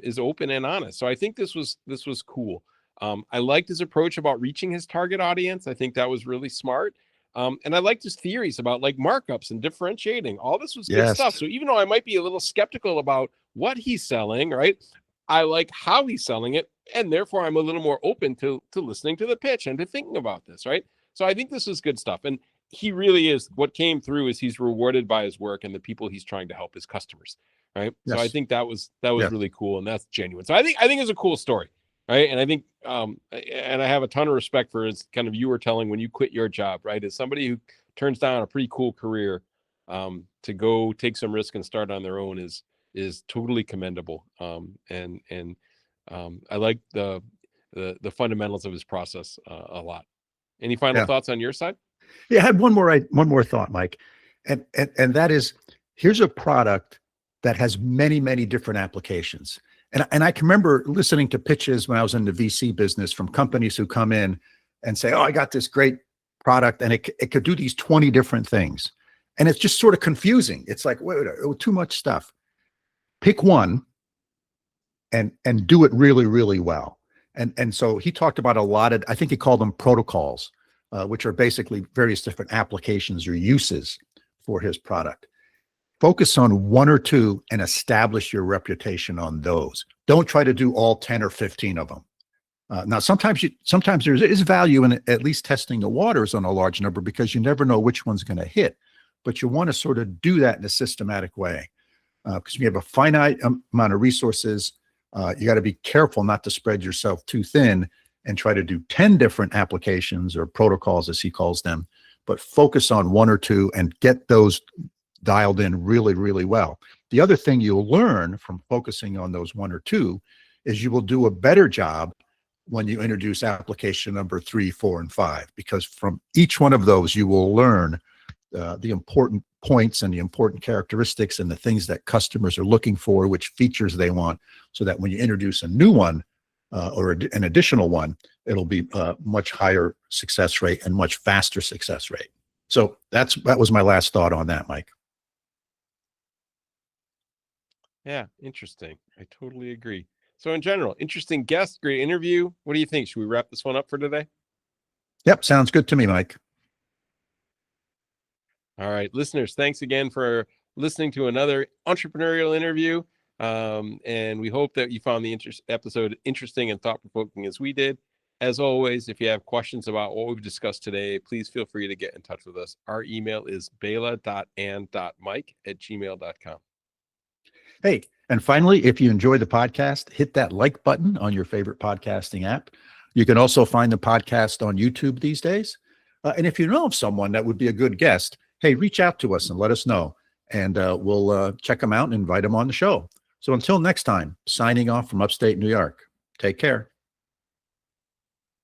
is open and honest. So I think this was cool. I liked his approach about reaching his target audience. I think that was really smart. And I liked his theories about like markups and differentiating. All this was good stuff. So even though I might be a little skeptical about what he's selling, right, I like how he's selling it, and therefore I'm a little more open to listening to the pitch and to thinking about this, right? So I think this is good stuff. And he really is, what came through is he's rewarded by his work and the people he's trying to help, his customers, right? So I think that was really cool, and that's genuine. So I think it's a cool story, right? And I think and I have a ton of respect for his kind of, you were telling when you quit your job, right? As somebody who turns down a pretty cool career to go take some risk and start on their own is totally commendable. And I like the fundamentals of his process a lot. Any final thoughts on your side? Yeah, I had one more thought, Mike. And that is, here's a product that has many, many different applications. And I can remember listening to pitches when I was in the VC business from companies who come in and say, oh, I got this great product and it could do these 20 different things. And it's just sort of confusing. It's like, wait, too much stuff. Pick one and do it really, really well. And so he talked about a lot of, I think he called them protocols, which are basically various different applications or uses for his product. Focus on one or two and establish your reputation on those. Don't try to do all 10 or 15 of them. Now, sometimes there is value in at least testing the waters on a large number, because you never know which one's going to hit. But you want to sort of do that in a systematic way, because we have a finite amount of resources. You got to be careful not to spread yourself too thin and try to do 10 different applications or protocols, as he calls them, but focus on one or two and get those dialed in really, really well. The other thing you'll learn from focusing on those one or two is you will do a better job when you introduce application number 3, 4, and 5, because from each one of those, you will learn the important points and the important characteristics and the things that customers are looking for, which features they want, so that when you introduce a new one or an additional one, it'll be a much higher success rate and much faster success rate. So that was my last thought on that, Mike. Yeah, interesting. I totally agree. So in general, interesting guest, great interview. What do you think? Should we wrap this one up for today? Yep, sounds good to me, Mike. All right, listeners, thanks again for listening to another entrepreneurial interview. And we hope that you found the episode interesting and thought-provoking as we did. As always, if you have questions about what we've discussed today, please feel free to get in touch with us. Our email is bela.and.mike@gmail.com. Hey, and finally, if you enjoy the podcast, hit that like button on your favorite podcasting app. You can also find the podcast on YouTube these days. And if you know of someone that would be a good guest, hey, reach out to us and let us know. And we'll check them out and invite them on the show. So until next time, signing off from upstate New York. Take care.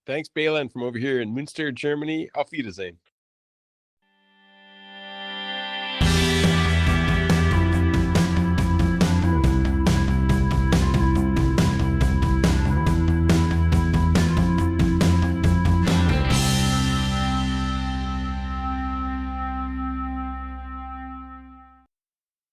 Thanks, Bela. And from over here in Münster, Germany, auf Wiedersehen.